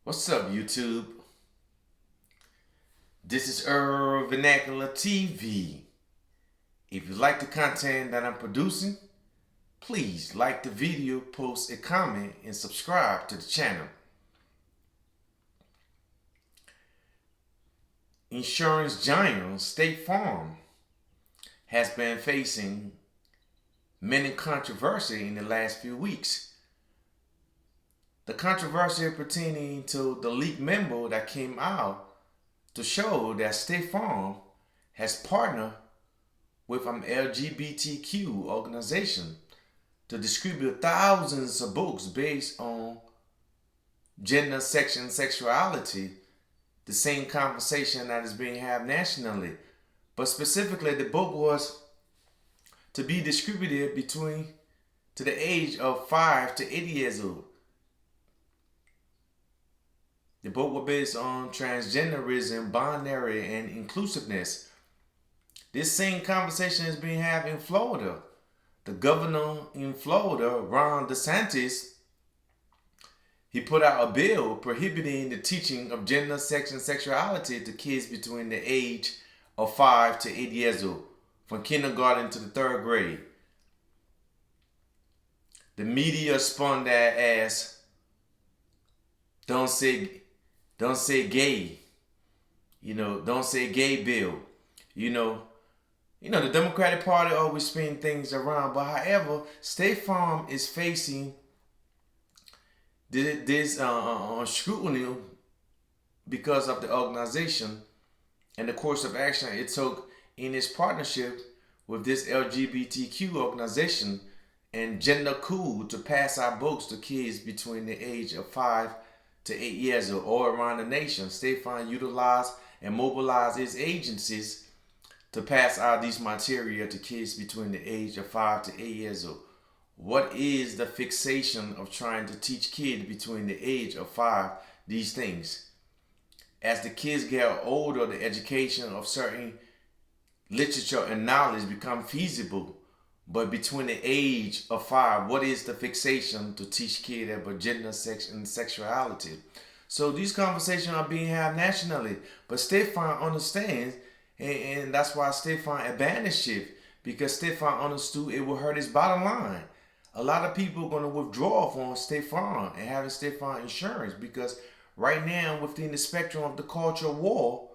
What's up, YouTube? This is Vernacular TV. If you like the content that I'm producing, please like the video, post a comment, and subscribe to the channel. Insurance giant State Farm has been facing many controversy in the last few weeks. The controversy pertaining to the leaked memo that came out to show that State Farm has partnered with an LGBTQ organization to distribute thousands of books based on gender, sex, and sexuality, the same conversation that is being had nationally. But specifically, the book was to be distributed to the age of 5 to 8 years old. The book was based on transgenderism, binary, and inclusiveness. This same conversation is being had in Florida. The governor in Florida, Ron DeSantis, he put out a bill prohibiting the teaching of gender, sex, and sexuality to kids between the age of 5 to 8 years old, from kindergarten to the 3rd grade. The media spun that as don't say gay, don't say gay bill. The Democratic Party always spin things around, but however, State Farm is facing this scrutiny because of the organization and the course of action it took in its partnership with this LGBTQ organization and Gendercool to pass out books to kids between the age of 5 to 8 years old all around the nation. State Farm utilized and mobilized its agencies to pass out these material to kids between the age of 5 to 8 years old. What is the fixation of trying to teach kids between the age of 5 these things? As the kids get older, the education of certain literature and knowledge become feasible. But between the age of 5, what is the fixation to teach kids about gender, sex, and sexuality? So these conversations are being had nationally. But State Farm understands, and that's why State Farm abandoned shift, because State Farm understood it will hurt its bottom line. A lot of people are going to withdraw from State Farm and having State Farm insurance because right now, within the spectrum of the culture war,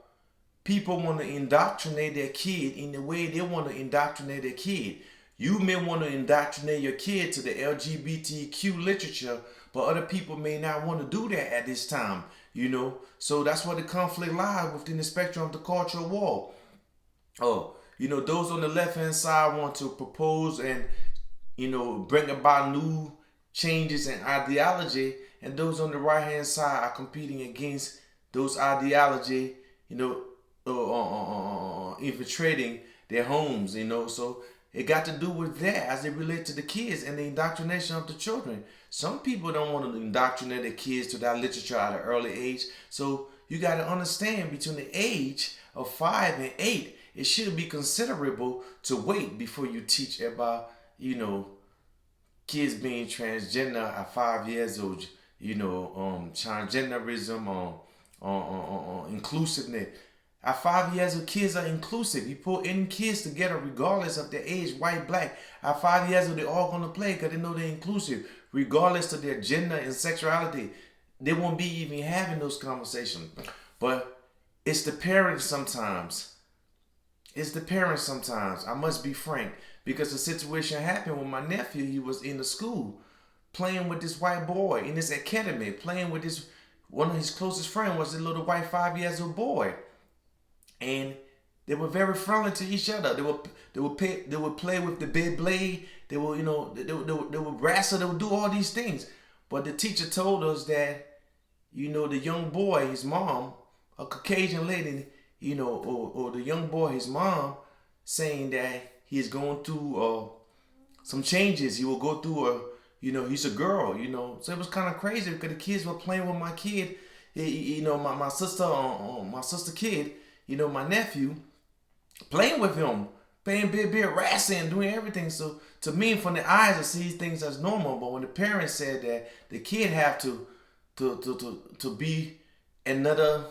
people want to indoctrinate their kid in the way they want to indoctrinate their kid. You may want to indoctrinate your kid to the LGBTQ literature, but other people may not want to do that at this time, So that's where the conflict lies within the spectrum of the cultural war. Those on the left-hand side want to propose and, bring about new changes in ideology, and those on the right-hand side are competing against those ideology, infiltrating their homes, So it got to do with that as it relates to the kids and the indoctrination of the children. Some people don't want to indoctrinate their kids to that literature at an early age. So you got to understand between the age of 5 and 8, it should be considerable to wait before you teach about, kids being transgender at 5 years old, transgenderism, inclusiveness. At 5 years old, kids are inclusive. You put any kids together regardless of their age, white, black. At 5 years old, they're all going to play because they know they're inclusive. Regardless of their gender and sexuality, they won't be even having those conversations. But it's the parents sometimes. I must be frank. Because the situation happened with my nephew. He was in the school playing with this white boy in this academy, playing with this, one of his closest friends was a little white 5 years old boy. And they were very friendly to each other. They would play with the big blade. They would wrestle. They would do all these things. But the teacher told us that, the young boy, his mom, a Caucasian lady, or the young boy, his mom, saying that he's going through some changes. He will go through he's a girl, So it was kind of crazy because the kids were playing with my kid, my sister kid, my nephew, playing with him, playing big wrestling, doing everything. So to me, from the eyes, I see things as normal. But when the parents said that the kid have to to be another,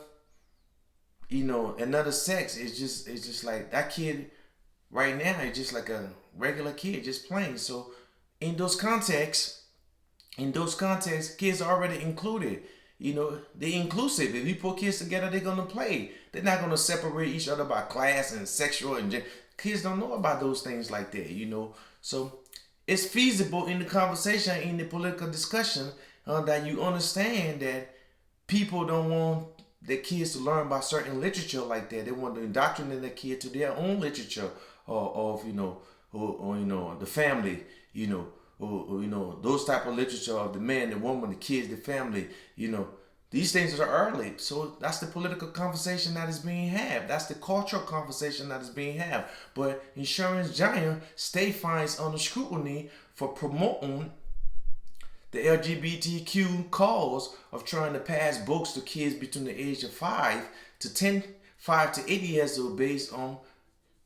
another sex. It's just like that kid right now is just like a regular kid, just playing. So in those contexts, kids are already included. They inclusive. If you put kids together, they're gonna play. They're not gonna separate each other by class and sexual and kids don't know about those things like that. So it's feasible in the conversation, in the political discussion, that you understand that people don't want their kids to learn about certain literature like that. They want to indoctrinate their kid to their own literature of or the family, or those type of literature of the man, the woman, the kids, the family. These things are early. So that's the political conversation that is being had. That's the cultural conversation that is being had. But insurance giant State Farm is under scrutiny for promoting the LGBTQ cause of trying to pass books to kids between the age of 5 to 10, 5 to 8 years old based on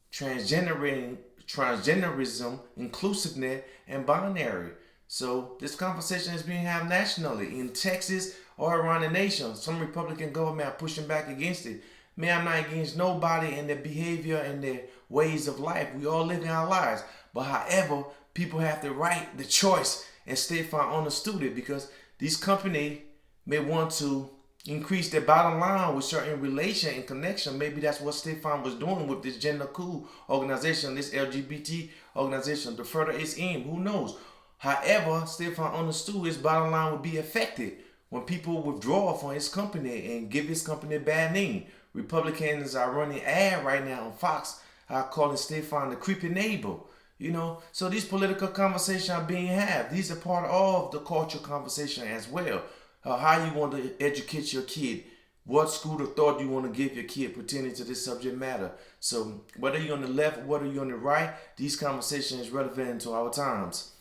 transgenderism, inclusiveness, and binary. So this conversation is being had nationally in Texas or around the nation. Some Republican government are pushing back against it. Man, I'm not against nobody and their behavior and their ways of life. We all live in our lives. But however, people have the right, the choice, and State Farm understood it because these companies may want to increase their bottom line with certain relation and connection. Maybe that's what State Farm was doing with this Gendercool organization, this LGBT organization, to further its aim. Who knows? However, State Farm understood his bottom line would be affected when people withdraw from his company and give his company a bad name. Republicans are running ad right now on Fox, calling State Farm the creepy neighbor. So these political conversations are being had. These are part of the cultural conversation as well. How you want to educate your kid, what school of thought you want to give your kid pertaining to this subject matter. So whether you're on the left, whether you're on the right, these conversations are relevant to our times.